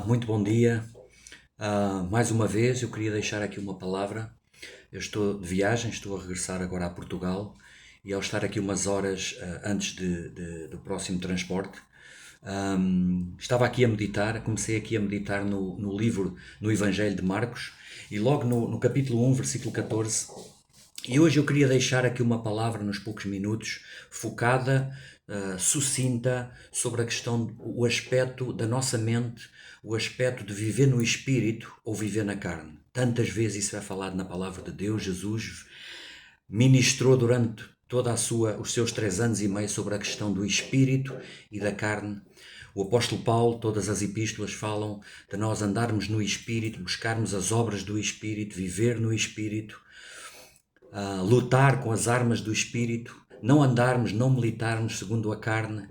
Muito bom dia. Mais uma vez eu queria deixar aqui uma palavra. Eu estou de viagem, estou a regressar agora a Portugal e ao estar aqui umas horas antes do próximo transporte, estava aqui a meditar, comecei aqui a meditar no livro, no Evangelho de Marcos e logo no capítulo 1, versículo 14. E hoje eu queria deixar aqui uma palavra nos poucos minutos, focada, sucinta, sobre a questão, o aspecto da nossa mente, o aspecto de viver no espírito ou viver na carne. Tantas vezes isso é falado na palavra de Deus. Jesus ministrou durante os seus 3 anos e meio sobre a questão do espírito e da carne. O apóstolo Paulo, todas as epístolas falam de nós andarmos no espírito, buscarmos as obras do espírito, viver no espírito, lutar com as armas do espírito, não andarmos, não militarmos segundo a carne.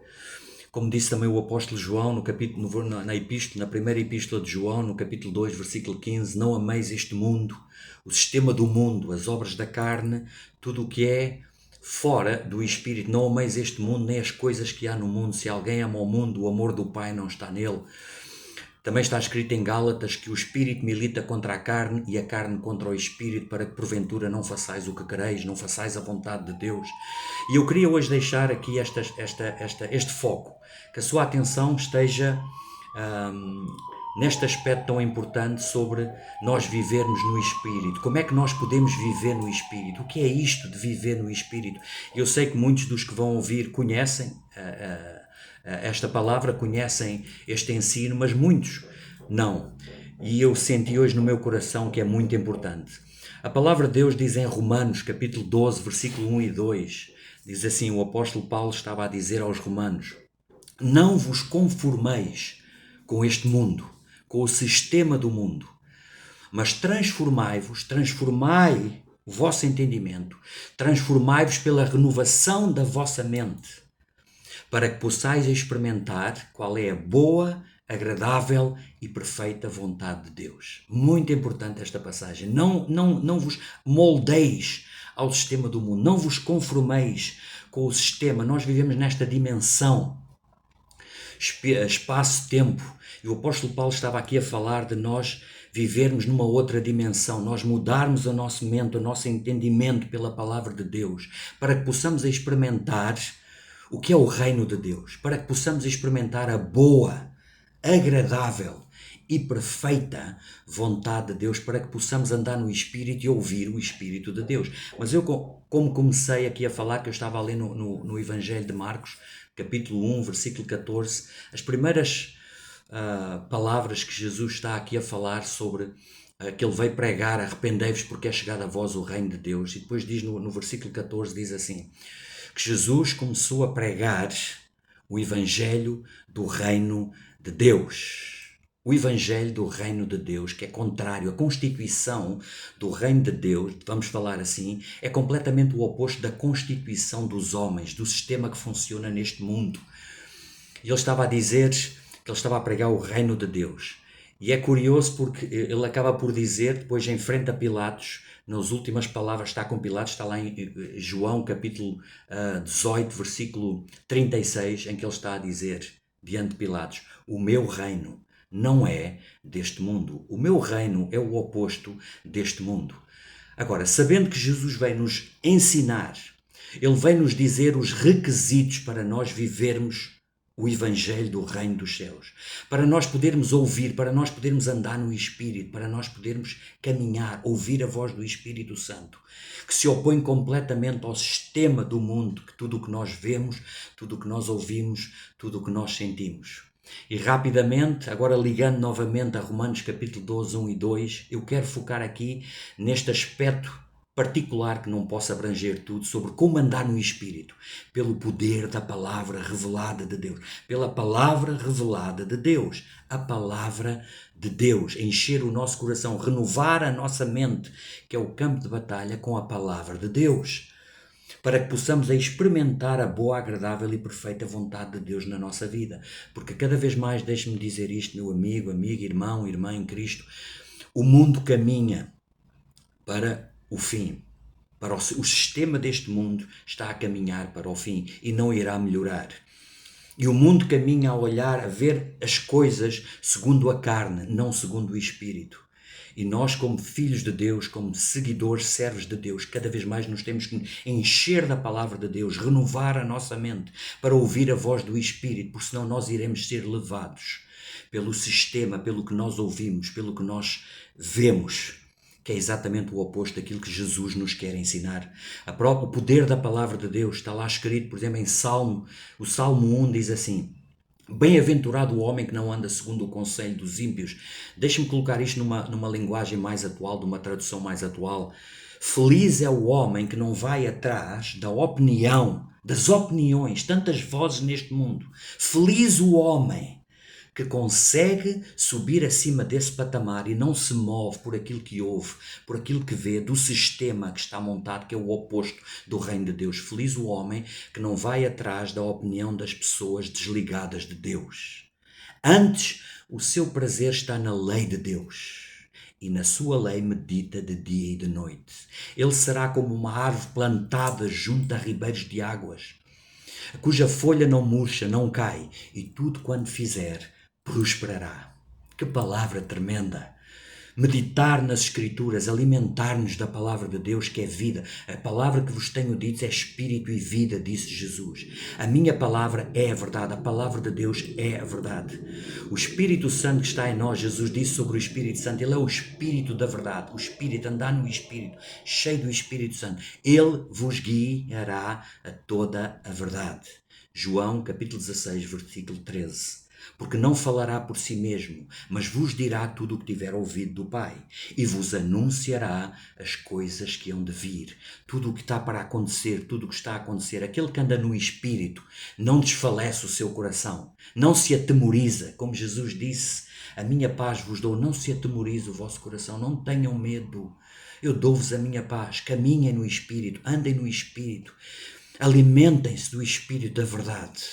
Como disse também o apóstolo João na primeira epístola de João, no capítulo 2, versículo 15, não ameis este mundo, o sistema do mundo, as obras da carne, tudo o que é fora do espírito. Não ameis este mundo, nem as coisas que há no mundo. Se alguém ama o mundo, o amor do Pai não está nele. Também está escrito em Gálatas que o espírito milita contra a carne e a carne contra o espírito, para que porventura não façais o que quereis, não façais a vontade de Deus. E eu queria hoje deixar aqui este foco, que a sua atenção esteja neste aspecto tão importante sobre nós vivermos no Espírito. Como é que nós podemos viver no Espírito? O que é isto de viver no Espírito? Eu sei que muitos dos que vão ouvir conhecem esta palavra, conhecem este ensino, mas muitos não. E eu senti hoje no meu coração que é muito importante. A palavra de Deus diz em Romanos, capítulo 12, versículo 1 e 2, diz assim, o apóstolo Paulo estava a dizer aos romanos: não vos conformeis com este mundo, com o sistema do mundo, mas transformai o vosso entendimento, transformai-vos pela renovação da vossa mente, para que possais experimentar qual é a boa, agradável e perfeita vontade de Deus. Muito importante esta passagem. Não vos moldeis ao sistema do mundo, não vos conformeis com o sistema. Nós vivemos nesta dimensão, espaço-tempo, e o apóstolo Paulo estava aqui a falar de nós vivermos numa outra dimensão, nós mudarmos o nosso mente, o nosso entendimento pela palavra de Deus, para que possamos experimentar o que é o reino de Deus, para que possamos experimentar a boa, agradável e perfeita vontade de Deus, para que possamos andar no Espírito e ouvir o Espírito de Deus. Mas eu, como comecei aqui a falar, que eu estava a ler no Evangelho de Marcos, capítulo 1, versículo 14, as primeiras palavras que Jesus está aqui a falar sobre que ele veio pregar: arrependei-vos porque é chegado a vós o reino de Deus. E depois diz no versículo 14, diz assim, que Jesus começou a pregar o Evangelho do reino de Deus. O Evangelho do reino de Deus, que é contrário, a constituição do reino de Deus, vamos falar assim, é completamente o oposto da constituição dos homens, do sistema que funciona neste mundo. E ele estava a dizer que ele estava a pregar o reino de Deus. E é curioso porque ele acaba por dizer, depois em frente a Pilatos, nas últimas palavras, está com Pilatos, está lá em João capítulo 18, versículo 36, em que ele está a dizer, diante de Pilatos: o meu reino não é deste mundo. O meu reino é o oposto deste mundo. Agora, sabendo que Jesus vem nos ensinar, ele vem nos dizer os requisitos para nós vivermos o Evangelho do Reino dos Céus, para nós podermos ouvir, para nós podermos andar no Espírito, para nós podermos caminhar, ouvir a voz do Espírito Santo, que se opõe completamente ao sistema do mundo, que tudo o que nós vemos, tudo o que nós ouvimos, tudo o que nós sentimos. E rapidamente, agora ligando novamente a Romanos capítulo 12, 1 e 2, eu quero focar aqui neste aspecto particular, que não posso abranger tudo, sobre como andar no Espírito, pelo poder da palavra revelada de Deus, pela palavra revelada de Deus, a palavra de Deus, encher o nosso coração, renovar a nossa mente, que é o campo de batalha, com a palavra de Deus, para que possamos experimentar a boa, agradável e perfeita vontade de Deus na nossa vida. Porque cada vez mais, deixe-me dizer isto, meu amigo, amiga, irmão, irmã em Cristo, o mundo caminha para o fim. O sistema deste mundo está a caminhar para o fim e não irá melhorar. E o mundo caminha a olhar, a ver as coisas segundo a carne, não segundo o Espírito. E nós, como filhos de Deus, como seguidores, servos de Deus, cada vez mais nos temos que encher da palavra de Deus, renovar a nossa mente para ouvir a voz do Espírito, porque senão nós iremos ser levados pelo sistema, pelo que nós ouvimos, pelo que nós vemos, que é exatamente o oposto daquilo que Jesus nos quer ensinar. O poder da palavra de Deus está lá escrito, por exemplo, em Salmo, o Salmo 1 diz assim: bem-aventurado o homem que não anda segundo o conselho dos ímpios. Deixa-me colocar isto numa linguagem mais atual, de uma tradução mais atual. Feliz é o homem que não vai atrás da opinião, das opiniões, tantas vozes neste mundo. Feliz o homem que consegue subir acima desse patamar e não se move por aquilo que ouve, por aquilo que vê, do sistema que está montado, que é o oposto do reino de Deus. Feliz o homem que não vai atrás da opinião das pessoas desligadas de Deus. Antes, o seu prazer está na lei de Deus, e na sua lei medita de dia e de noite. Ele será como uma árvore plantada junto a ribeiros de águas, cuja folha não murcha, não cai, e tudo quanto fizer prosperará. Que palavra tremenda! Meditar nas Escrituras, alimentar-nos da palavra de Deus, que é vida. A palavra que vos tenho dito é espírito e vida, disse Jesus. A minha palavra é a verdade, a palavra de Deus é a verdade. O Espírito Santo que está em nós, Jesus disse sobre o Espírito Santo, ele é o Espírito da verdade, o Espírito, andar no Espírito, cheio do Espírito Santo. Ele vos guiará a toda a verdade. João capítulo 16, versículo 13. Porque não falará por si mesmo, mas vos dirá tudo o que tiver ouvido do Pai, e vos anunciará as coisas que hão de vir, tudo o que está para acontecer, tudo o que está a acontecer. Aquele que anda no Espírito não desfalece o seu coração, não se atemoriza, como Jesus disse: a minha paz vos dou, não se atemorize o vosso coração, não tenham medo, eu dou-vos a minha paz. Caminhem no Espírito, andem no Espírito, alimentem-se do Espírito da verdade.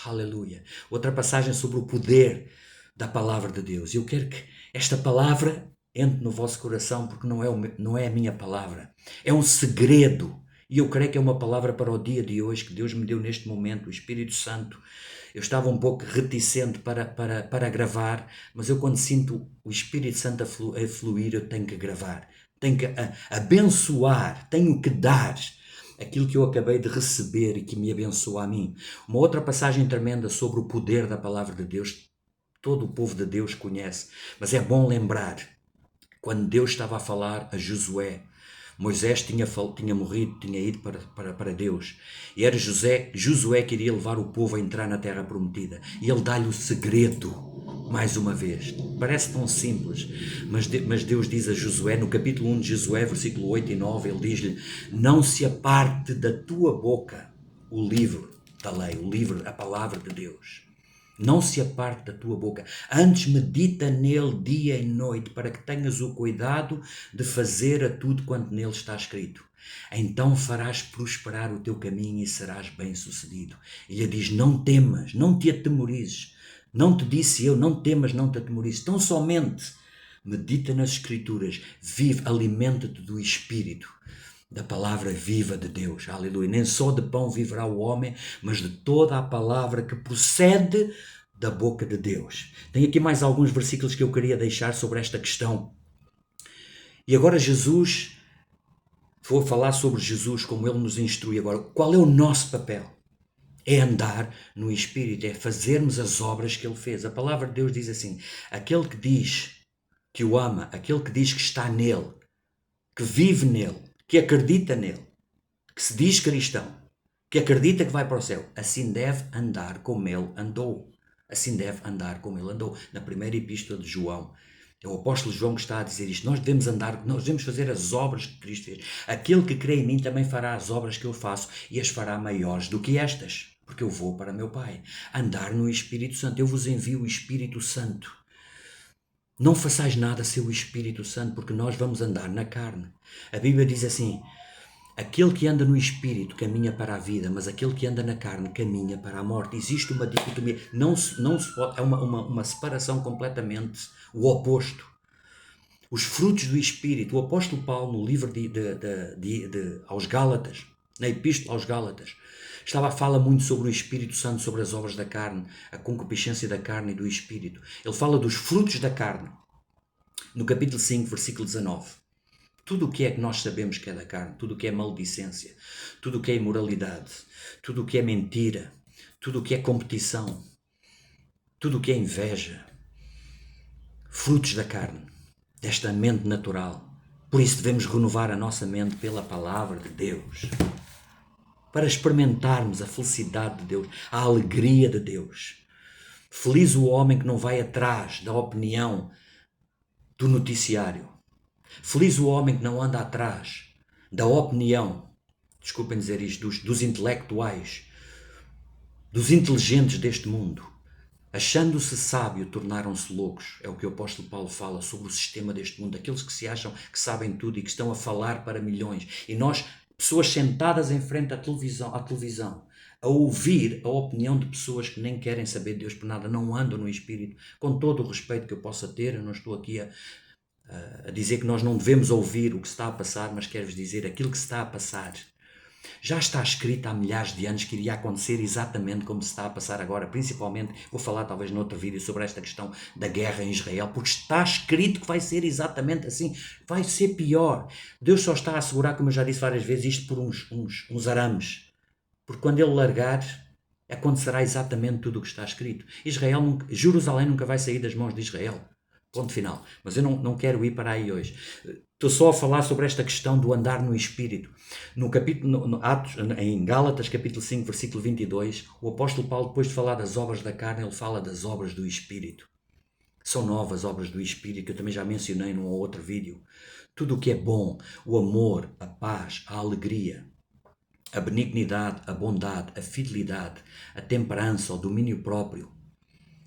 Aleluia. Outra passagem sobre o poder da palavra de Deus. Eu quero que esta palavra entre no vosso coração, porque não é a minha palavra. É um segredo. E eu creio que é uma palavra para o dia de hoje, que Deus me deu neste momento, o Espírito Santo. Eu estava um pouco reticente para gravar, mas eu, quando sinto o Espírito Santo a fluir, eu tenho que gravar. Tenho que abençoar, tenho que dar aquilo que eu acabei de receber e que me abençoa a mim. Uma outra passagem tremenda sobre o poder da palavra de Deus, todo o povo de Deus conhece, mas é bom lembrar, quando Deus estava a falar a Josué, Moisés tinha morrido, tinha ido para Deus, e era Josué que iria levar o povo a entrar na terra prometida, e ele dá-lhe o segredo. Mais uma vez, parece tão simples, mas Deus diz a Josué, no capítulo 1 de Josué, versículo 8 e 9, ele diz-lhe: não se aparte da tua boca o livro da lei, o livro, a palavra de Deus. Não se aparte da tua boca, antes medita nele dia e noite, para que tenhas o cuidado de fazer a tudo quanto nele está escrito. Então farás prosperar o teu caminho e serás bem-sucedido. Ele diz: não temas, não te atemorizes. Não te disse eu, não temas, não te atemorizes. Tão somente medita nas Escrituras, vive, alimenta-te do Espírito, da palavra viva de Deus. Aleluia. Nem só de pão viverá o homem, mas de toda a palavra que procede da boca de Deus. Tenho aqui mais alguns versículos que eu queria deixar sobre esta questão. E agora Jesus, vou falar sobre Jesus, como ele nos instrui agora. Qual é o nosso papel? É andar no Espírito, é fazermos as obras que ele fez. A palavra de Deus diz assim: aquele que diz que o ama, aquele que diz que está nele, que vive nele, que acredita nele, que se diz cristão, que acredita que vai para o céu, assim deve andar como ele andou. Assim deve andar como ele andou. Na primeira epístola de João, é o apóstolo João que está a dizer isto. Nós devemos fazer as obras que Cristo fez. Aquele que crê em mim também fará as obras que eu faço, e as fará maiores do que estas, porque eu vou para meu Pai. Andar no Espírito Santo. Eu vos envio o Espírito Santo. Não façais nada sem o Espírito Santo, porque nós vamos andar na carne. A Bíblia diz assim: aquele que anda no Espírito caminha para a vida, mas aquele que anda na carne caminha para a morte. Existe uma dicotomia, não se pode, é uma separação completamente o oposto. Os frutos do Espírito, o apóstolo Paulo, no livro aos Gálatas, na Epístola aos Gálatas, Fala muito sobre o Espírito Santo, sobre as obras da carne, a concupiscência da carne e do Espírito. Ele fala dos frutos da carne, no capítulo 5, versículo 19. Tudo o que é que nós sabemos que é da carne, tudo o que é maledicência, tudo o que é imoralidade, tudo o que é mentira, tudo o que é competição, tudo o que é inveja, frutos da carne, desta mente natural. Por isso devemos renovar a nossa mente pela palavra de Deus, para experimentarmos a felicidade de Deus, a alegria de Deus. Feliz o homem que não vai atrás da opinião do noticiário. Feliz o homem que não anda atrás da opinião, desculpem dizer isto, dos intelectuais, dos inteligentes deste mundo. Achando-se sábio, tornaram-se loucos. É o que o apóstolo Paulo fala sobre o sistema deste mundo. Aqueles que se acham que sabem tudo e que estão a falar para milhões. E nós, pessoas sentadas em frente à televisão, a ouvir a opinião de pessoas que nem querem saber de Deus por nada, não andam no Espírito. Com todo o respeito que eu possa ter, eu não estou aqui a dizer que nós não devemos ouvir o que se está a passar, mas quero-vos dizer, aquilo que se está a passar já está escrito há milhares de anos que iria acontecer exatamente como se está a passar agora. Principalmente, vou falar talvez noutro vídeo sobre esta questão da guerra em Israel, porque está escrito que vai ser exatamente assim, vai ser pior. Deus só está a assegurar, como eu já disse várias vezes, isto por uns arames, porque quando Ele largar, acontecerá exatamente tudo o que está escrito. Jerusalém nunca vai sair das mãos de Israel. Ponto final. Mas eu não quero ir para aí hoje. Estou só a falar sobre esta questão do andar no Espírito. No capítulo, no Atos, em Gálatas, capítulo 5, versículo 22, o apóstolo Paulo, depois de falar das obras da carne, ele fala das obras do Espírito. São novas obras do Espírito, que eu também já mencionei num ou outro vídeo. Tudo o que é bom, o amor, a paz, a alegria, a benignidade, a bondade, a fidelidade, a temperança, o domínio próprio,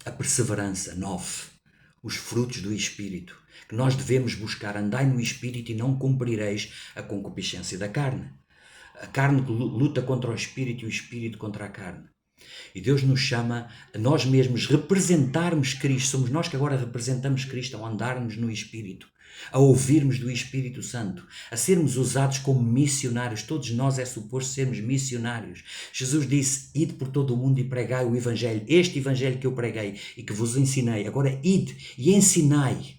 a perseverança, 9. Os frutos do Espírito, que nós devemos buscar. Andai no Espírito e não cumprireis a concupiscência da carne. A carne luta contra o Espírito e o Espírito contra a carne. E Deus nos chama a nós mesmos representarmos Cristo. Somos nós que agora representamos Cristo ao andarmos no Espírito, a ouvirmos do Espírito Santo, a sermos usados como missionários. Todos nós é suposto sermos missionários. Jesus disse, ide por todo o mundo e pregai o Evangelho. Este Evangelho que eu preguei e que vos ensinei. Agora ide e ensinai-os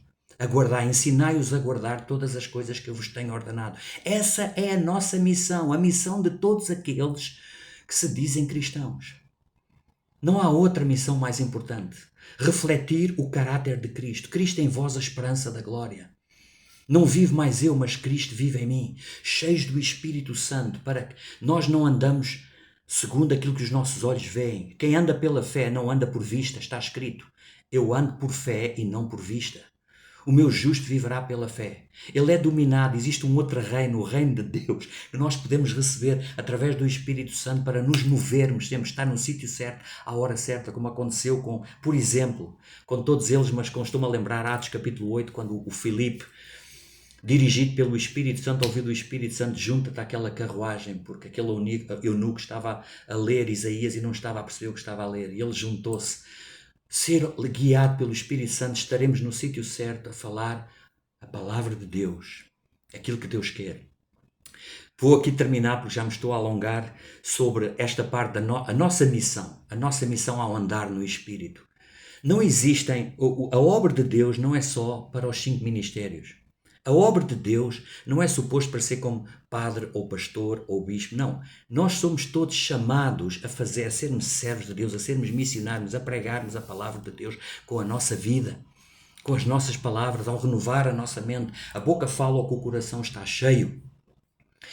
a guardar todas as coisas que eu vos tenho ordenado. Essa é a nossa missão, a missão de todos aqueles que se dizem cristãos. Não há outra missão mais importante. Refletir o caráter de Cristo. Cristo em vós, a esperança da glória. Não vivo mais eu, mas Cristo vive em mim. Cheios do Espírito Santo, para que nós não andamos segundo aquilo que os nossos olhos veem. Quem anda pela fé não anda por vista, está escrito. Eu ando por fé e não por vista. O meu justo viverá pela fé. Ele é dominado, existe um outro reino, o reino de Deus, que nós podemos receber através do Espírito Santo para nos movermos, sempre estar no sítio certo, à hora certa, como aconteceu com, por exemplo, com todos eles, mas costumo lembrar Atos capítulo 8, quando o Filipe, dirigido pelo Espírito Santo, ouviu do Espírito Santo, junta-te àquela carruagem, porque aquele eunuco estava a ler Isaías e não estava a perceber o que estava a ler, e ele juntou-se. Ser guiado pelo Espírito Santo, estaremos no sítio certo a falar a palavra de Deus, aquilo que Deus quer. Vou aqui terminar, porque já me estou a alongar, sobre esta parte da nossa missão ao andar no Espírito. Não existem, a obra de Deus não é só para os 5 ministérios. A obra de Deus não é suposto para ser como padre ou pastor ou bispo, não. Nós somos todos chamados a sermos servos de Deus, a sermos missionários, a pregarmos a palavra de Deus com a nossa vida, com as nossas palavras, ao renovar a nossa mente. A boca fala ao que o coração está cheio.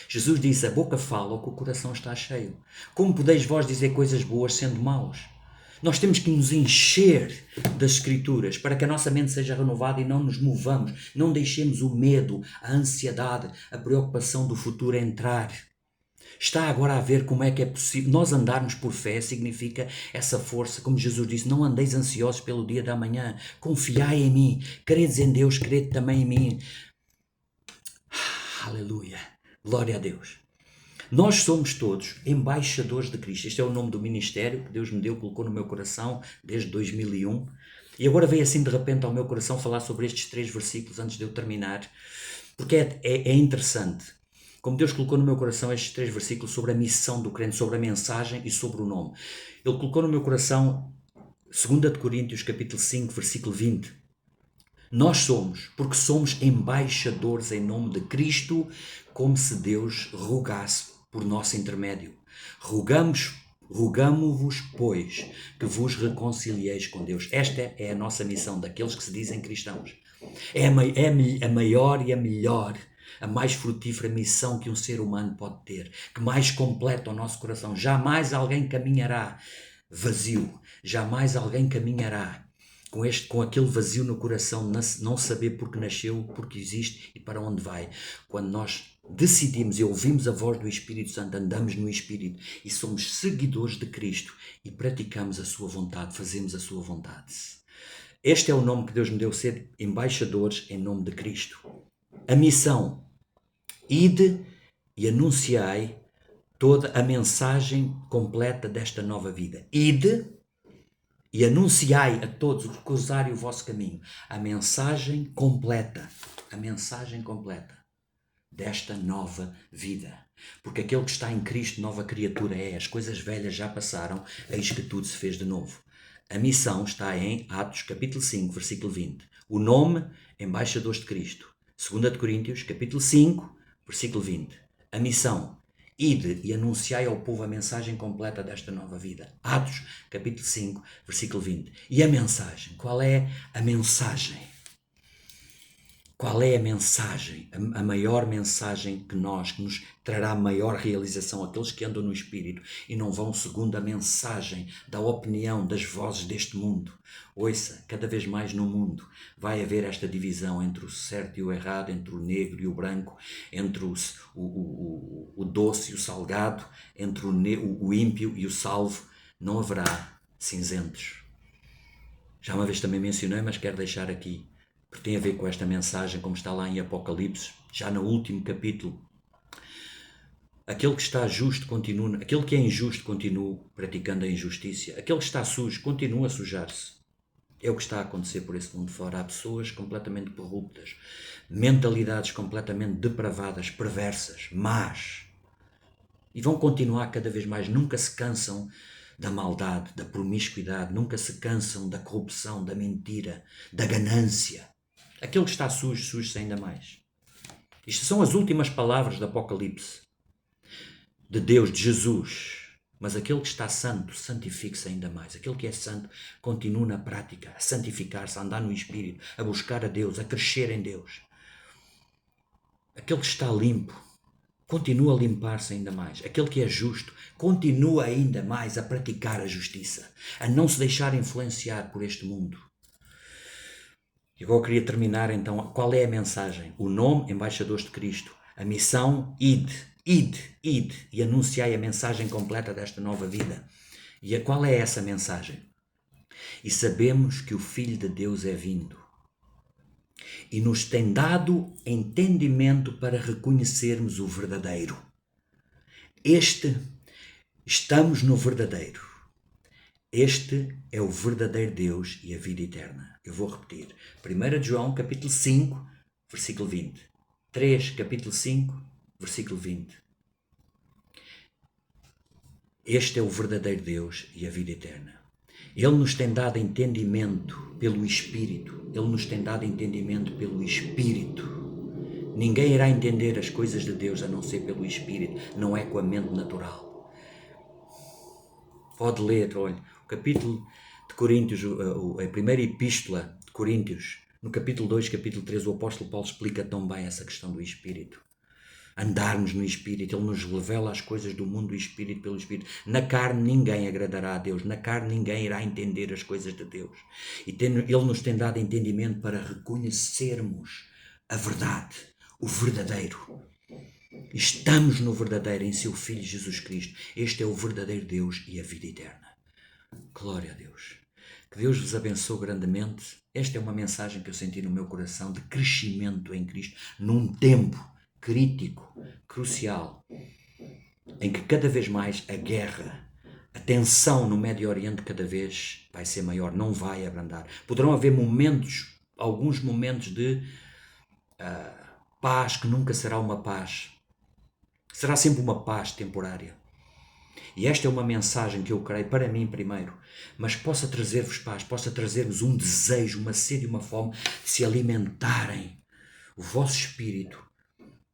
Jesus disse, a boca fala ao que o coração está cheio. Como podeis vós dizer coisas boas sendo maus? Nós temos que nos encher das Escrituras para que a nossa mente seja renovada e não nos movamos, não deixemos o medo, a ansiedade, a preocupação do futuro entrar. Está agora a ver como é que é possível. Nós andarmos por fé significa essa força, como Jesus disse, não andeis ansiosos pelo dia da manhã, confiai em mim, credes em Deus, crede também em mim. Aleluia, glória a Deus. Nós somos todos embaixadores de Cristo. Este é o nome do ministério que Deus me deu, colocou no meu coração desde 2001. E agora veio assim de repente ao meu coração falar sobre estes 3 versículos antes de eu terminar, porque é interessante. como Deus colocou no meu coração estes 3 versículos sobre a missão do crente, sobre a mensagem e sobre o nome. Ele colocou no meu coração 2 de Coríntios, capítulo 5, versículo 20. Nós somos, porque somos embaixadores em nome de Cristo, como se Deus rogasse por nosso intermédio. Rogamo-vos, pois, que vos reconcilieis com Deus. Esta é a nossa missão, daqueles que se dizem cristãos. É a maior e a melhor, a mais frutífera missão que um ser humano pode ter, que mais completa o nosso coração. Jamais alguém caminhará vazio, jamais alguém caminhará com aquele vazio no coração, não saber porque nasceu, porque existe e para onde vai. Quando nós decidimos e ouvimos a voz do Espírito Santo, andamos no Espírito e somos seguidores de Cristo e praticamos a sua vontade, fazemos a sua vontade. Este é o nome que Deus me deu, ser embaixadores em nome de Cristo. A missão: ide e anunciai toda a mensagem completa desta nova vida. Ide e anunciai a todos os que cruzarem o vosso caminho a mensagem completa desta nova vida. Porque aquele que está em Cristo, nova criatura é. As coisas velhas já passaram, eis que tudo se fez de novo. A missão está em Atos, capítulo 5, versículo 20. O nome, embaixadores de Cristo. 2 de Coríntios, capítulo 5, versículo 20. A missão: ide e anunciai ao povo a mensagem completa desta nova vida. Atos, capítulo 5, versículo 20. E a mensagem? Qual é a mensagem? Qual é a mensagem? A maior mensagem que nos trará maior realização, aqueles que andam no Espírito e não vão segundo a mensagem da opinião, das vozes deste mundo. Ouça, cada vez mais no mundo vai haver esta divisão entre o certo e o errado, entre o negro e o branco, entre o doce e o salgado, entre o ímpio e o salvo. Não haverá cinzentos. Já uma vez também mencionei, mas quero deixar aqui, porque tem a ver com esta mensagem, como está lá em Apocalipse, já no último capítulo. Aquele que está justo continua, aquele que é injusto continua praticando a injustiça, aquele que está sujo continua a sujar-se. É o que está a acontecer por esse mundo fora. Há pessoas completamente corruptas, mentalidades completamente depravadas, perversas, más, e vão continuar cada vez mais. Nunca se cansam da maldade, da promiscuidade, nunca se cansam da corrupção, da mentira, da ganância. Aquele que está sujo, suje-se ainda mais. Isto são as últimas palavras do Apocalipse, de Deus, de Jesus. Mas aquele que está santo, santifique-se ainda mais. Aquele que é santo, continua na prática, a santificar-se, a andar no Espírito, a buscar a Deus, a crescer em Deus. Aquele que está limpo, continua a limpar-se ainda mais. Aquele que é justo, continua ainda mais a praticar a justiça, a não se deixar influenciar por este mundo. E agora eu queria terminar então. Qual é a mensagem? O nome, embaixadores de Cristo. A missão: ide e anunciai a mensagem completa desta nova vida. E qual é essa mensagem? E sabemos que o Filho de Deus é vindo e nos tem dado entendimento para reconhecermos o verdadeiro. Estamos no verdadeiro. Este é o verdadeiro Deus e a vida eterna. Eu vou repetir. 1 João, capítulo 5, versículo 20. 3, capítulo 5, versículo 20. Este é o verdadeiro Deus e a vida eterna. Ele nos tem dado entendimento pelo Espírito. Ele nos tem dado entendimento pelo Espírito. Ninguém irá entender as coisas de Deus a não ser pelo Espírito. Não é com a mente natural. Pode ler, olha, o capítulo de Coríntios, a primeira epístola de Coríntios, no capítulo 2, capítulo 3, o apóstolo Paulo explica tão bem essa questão do Espírito. Andarmos no Espírito, Ele nos revela as coisas do mundo do Espírito pelo Espírito. Na carne ninguém agradará a Deus, na carne ninguém irá entender as coisas de Deus. E Ele nos tem dado entendimento para reconhecermos a verdade, o verdadeiro. Estamos no verdadeiro, em seu Filho Jesus Cristo. Este é o verdadeiro Deus e a vida eterna. Glória a Deus. Que Deus vos abençoe grandemente. Esta é uma mensagem que eu senti no meu coração de crescimento em Cristo, num tempo crítico, crucial, em que cada vez mais a guerra, a tensão no Médio Oriente cada vez vai ser maior, não vai abrandar. Poderão haver momentos, alguns momentos de paz que nunca será uma paz Será sempre uma paz temporária. E esta é uma mensagem que eu creio para mim primeiro, mas que possa trazer-vos paz, possa trazer-vos um desejo, uma sede e uma fome de se alimentarem o vosso espírito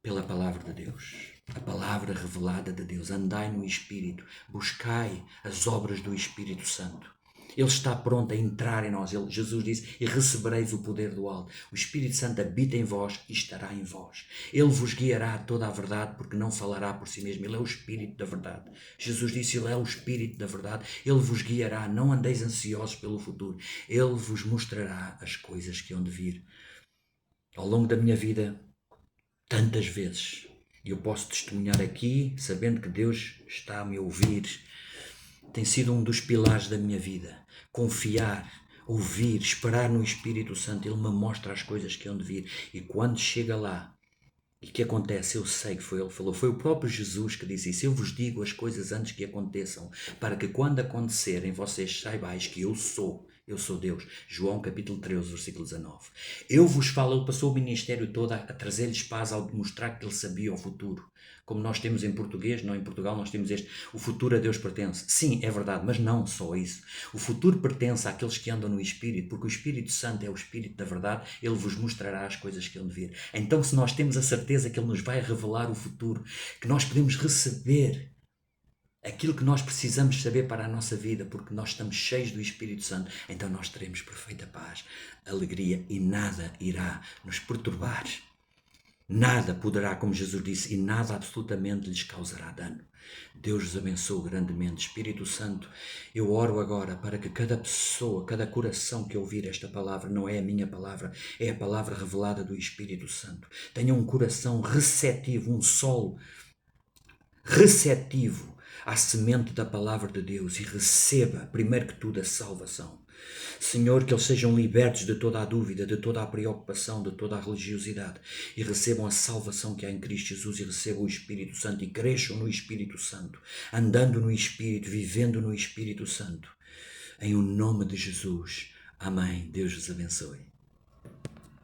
pela palavra de Deus. A palavra revelada de Deus. Andai no Espírito, buscai as obras do Espírito Santo. Ele está pronto a entrar em nós. Jesus disse, e recebereis o poder do alto. O Espírito Santo habita em vós e estará em vós. Ele vos guiará a toda a verdade, porque não falará por si mesmo. Ele é o Espírito da verdade. Jesus disse, ele é o Espírito da verdade. Ele vos guiará. Não andeis ansiosos pelo futuro. Ele vos mostrará as coisas que hão de vir. Ao longo da minha vida, tantas vezes, eu posso testemunhar aqui, sabendo que Deus está a me ouvir, tem sido um dos pilares da minha vida. Confiar, ouvir, esperar no Espírito Santo. Ele me mostra as coisas que hão de vir. E quando chega lá, e que acontece, eu sei que foi ele que falou. Foi o próprio Jesus que disse isso. Eu vos digo as coisas antes que aconteçam, para que quando acontecerem, vocês saibais que eu sou Deus. João capítulo 13, versículo 19. Eu vos falo, ele passou o ministério todo a trazer-lhes paz ao demonstrar que ele sabia o futuro. Como nós temos em português, não em Portugal, nós temos este, o futuro a Deus pertence. Sim, é verdade, mas não só isso. O futuro pertence àqueles que andam no Espírito, porque o Espírito Santo é o Espírito da verdade, ele vos mostrará as coisas que hão de vir. Então, se nós temos a certeza que ele nos vai revelar o futuro, que nós podemos receber aquilo que nós precisamos saber para a nossa vida, porque nós estamos cheios do Espírito Santo, então nós teremos perfeita paz, alegria e nada irá nos perturbar. Nada poderá, como Jesus disse, e nada absolutamente lhes causará dano. Deus os abençoe grandemente. Espírito Santo, eu oro agora para que cada pessoa, cada coração que ouvir esta palavra, não é a minha palavra, é a palavra revelada do Espírito Santo, tenha um coração receptivo, um solo receptivo à semente da palavra de Deus e receba, primeiro que tudo, a salvação. Senhor, que eles sejam libertos de toda a dúvida, de toda a preocupação, de toda a religiosidade e recebam a salvação que há em Cristo Jesus e recebam o Espírito Santo e cresçam no Espírito Santo, andando no Espírito, vivendo no Espírito Santo. Em o nome de Jesus. Amém. Deus os abençoe.